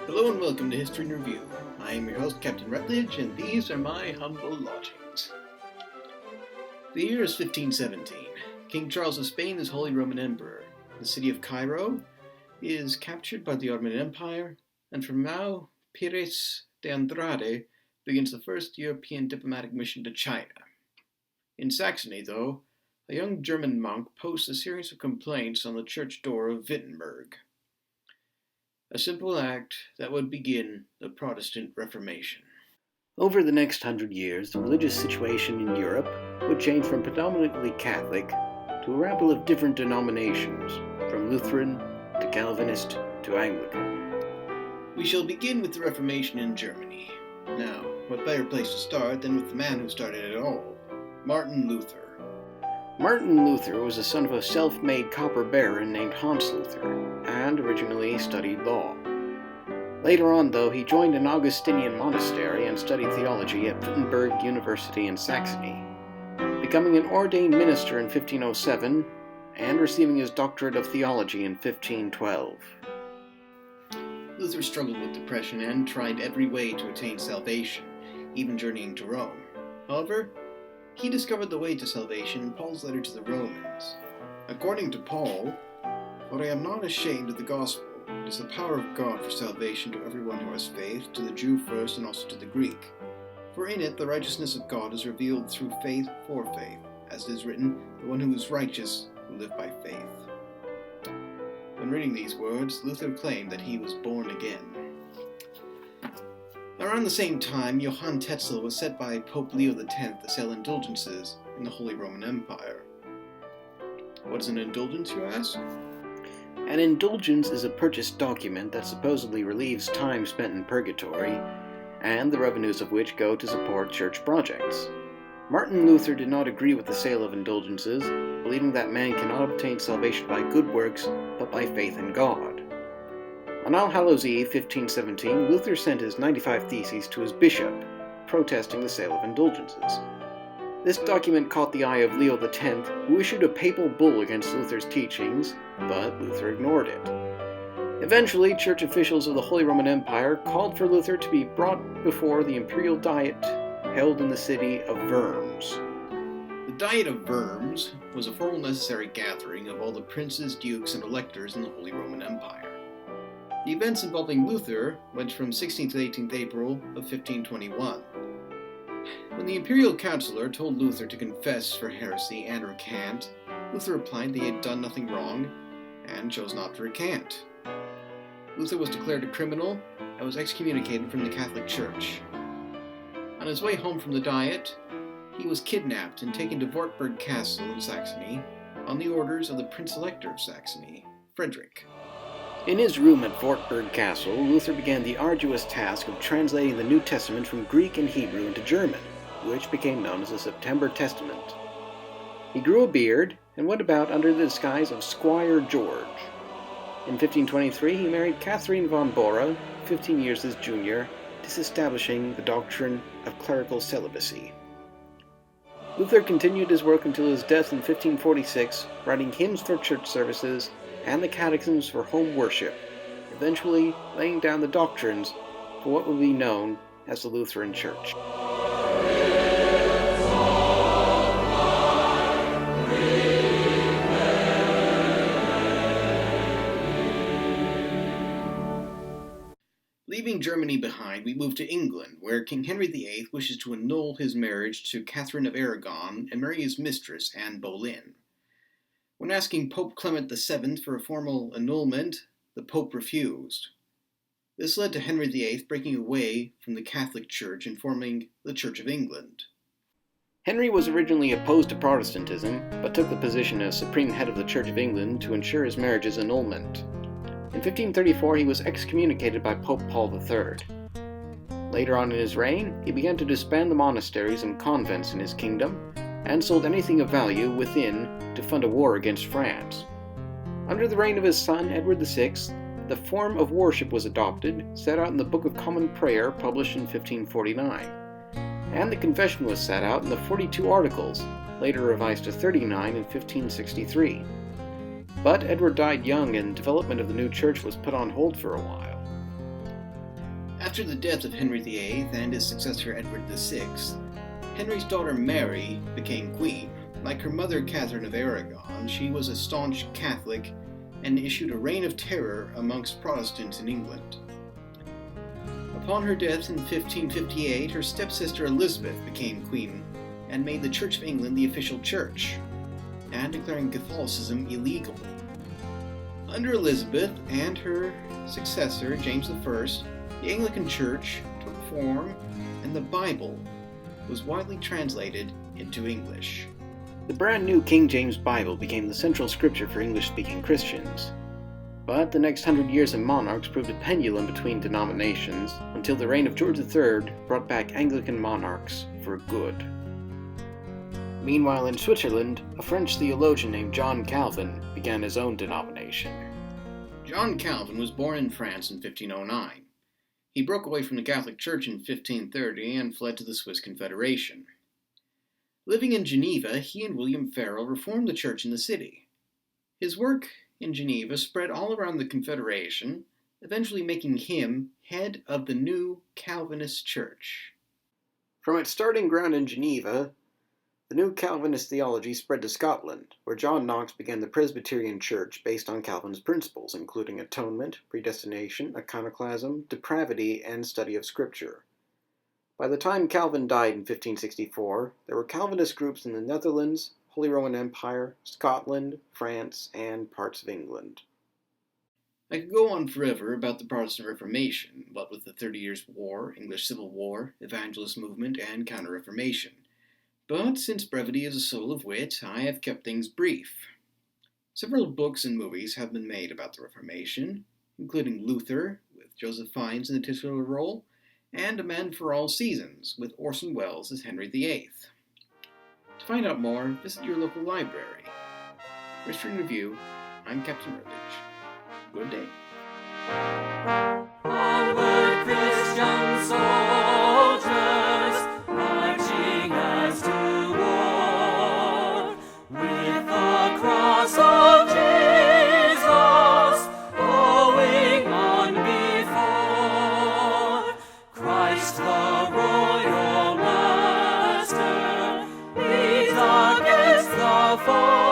Hello and welcome to History in Review. I am your host, Captain Rutlidge, and these are my humble lodgings. The year is 1517. King Charles of Spain is Holy Roman Emperor. The city of Cairo is captured by the Ottoman Empire, and from now, Pires de Andrade begins the first European diplomatic mission to China. In Saxony, though, a young German monk posts a series of complaints on the church door of Wittenberg. A simple act that would begin the Protestant Reformation. Over the next 100 years, the religious situation in Europe would change from predominantly Catholic to a rabble of different denominations, from Lutheran to Calvinist to Anglican. We shall begin with the Reformation in Germany. Now, what better place to start than with the man who started it all, Martin Luther. Martin Luther was the son of a self-made copper baron named Hans Luther, and originally studied law. Later on, though, he joined an Augustinian monastery and studied theology at Wittenberg University in Saxony, becoming an ordained minister in 1507 and receiving his doctorate of theology in 1512. Luther struggled with depression and tried every way to attain salvation, even journeying to Rome. However, he discovered the way to salvation in Paul's letter to the Romans. According to Paul, "For I am not ashamed of the gospel. It is the power of God for salvation to everyone who has faith, to the Jew first and also to the Greek. For in it the righteousness of God is revealed through faith for faith, as it is written, the one who is righteous will live by faith." When reading these words, Luther claimed that he was born again. Around the same time, Johann Tetzel was set by Pope Leo X to sell indulgences in the Holy Roman Empire. What is an indulgence, you ask? An indulgence is a purchase document that supposedly relieves time spent in purgatory, and the revenues of which go to support church projects. Martin Luther did not agree with the sale of indulgences, believing that man cannot obtain salvation by good works, but by faith in God. On All Hallows Eve, 1517, Luther sent his 95 Theses to his bishop, protesting the sale of indulgences. This document caught the eye of Leo X, who issued a papal bull against Luther's teachings, but Luther ignored it. Eventually, church officials of the Holy Roman Empire called for Luther to be brought before the imperial diet held in the city of Worms. The Diet of Worms was a formal necessary gathering of all the princes, dukes, and electors in the Holy Roman Empire. The events involving Luther went from 16th to 18th April of 1521. When the imperial councillor told Luther to confess for heresy and recant, Luther replied that he had done nothing wrong and chose not to recant. Luther was declared a criminal and was excommunicated from the Catholic Church. On his way home from the Diet, he was kidnapped and taken to Wartburg Castle in Saxony on the orders of the Prince Elector of Saxony, Frederick. In his room at Wartburg Castle, Luther began the arduous task of translating the New Testament from Greek and Hebrew into German, which became known as the September Testament. He grew a beard and went about under the disguise of Squire George. In 1523, he married Catherine von Bora, 15 years his junior, disestablishing the doctrine of clerical celibacy. Luther continued his work until his death in 1546, writing hymns for church services and the catechisms for home worship, eventually laying down the doctrines for what would be known as the Lutheran Church. Leaving Germany behind, we move to England, where King Henry VIII wishes to annul his marriage to Catherine of Aragon and marry his mistress, Anne Boleyn. When asking Pope Clement VII for a formal annulment, the Pope refused. This led to Henry VIII breaking away from the Catholic Church and forming the Church of England. Henry was originally opposed to Protestantism, but took the position as supreme head of the Church of England to ensure his marriage's annulment. In 1534 he was excommunicated by Pope Paul III. Later on in his reign, he began to disband the monasteries and convents in his kingdom, and sold anything of value within to fund a war against France. Under the reign of his son, Edward VI, the form of worship was adopted, set out in the Book of Common Prayer, published in 1549. And the confession was set out in the 42 Articles, later revised to 39 in 1563. But Edward died young, and development of the new church was put on hold for a while. After the death of Henry VIII and his successor Edward VI, Henry's daughter Mary became queen. Like her mother Catherine of Aragon, she was a staunch Catholic and issued a reign of terror amongst Protestants in England. Upon her death in 1558, her stepsister Elizabeth became queen and made the Church of England the official church, and declaring Catholicism illegal. Under Elizabeth and her successor James I, the Anglican Church took form, and the Bible was widely translated into English. The brand new King James Bible became the central scripture for English-speaking Christians. But the next 100 years of monarchs proved a pendulum between denominations until the reign of George III brought back Anglican monarchs for good. Meanwhile, in Switzerland, a French theologian named John Calvin began his own denomination. John Calvin was born in France in 1509. He broke away from the Catholic Church in 1530 and fled to the Swiss Confederation. Living in Geneva, he and William Farel reformed the church in the city. His work in Geneva spread all around the Confederation, eventually making him head of the new Calvinist church. From its starting ground in Geneva, the new Calvinist theology spread to Scotland, where John Knox began the Presbyterian Church based on Calvin's principles, including atonement, predestination, iconoclasm, depravity, and study of Scripture. By the time Calvin died in 1564, there were Calvinist groups in the Netherlands, Holy Roman Empire, Scotland, France, and parts of England. I could go on forever about the Protestant Reformation, what with the 30 Years' War, English Civil War, Evangelist Movement, and Counter-Reformation. But since brevity is a soul of wit, I have kept things brief. Several books and movies have been made about the Reformation, including Luther, with Joseph Fiennes in the titular role, and A Man for All Seasons, with Orson Welles as Henry VIII. To find out more, visit your local library. For History and Review, I'm Captain Rutlidge. Good day. Onward, Christian soldiers, marching as to war, with the cross of Jesus going on before. Christ the royal master leads against the foe.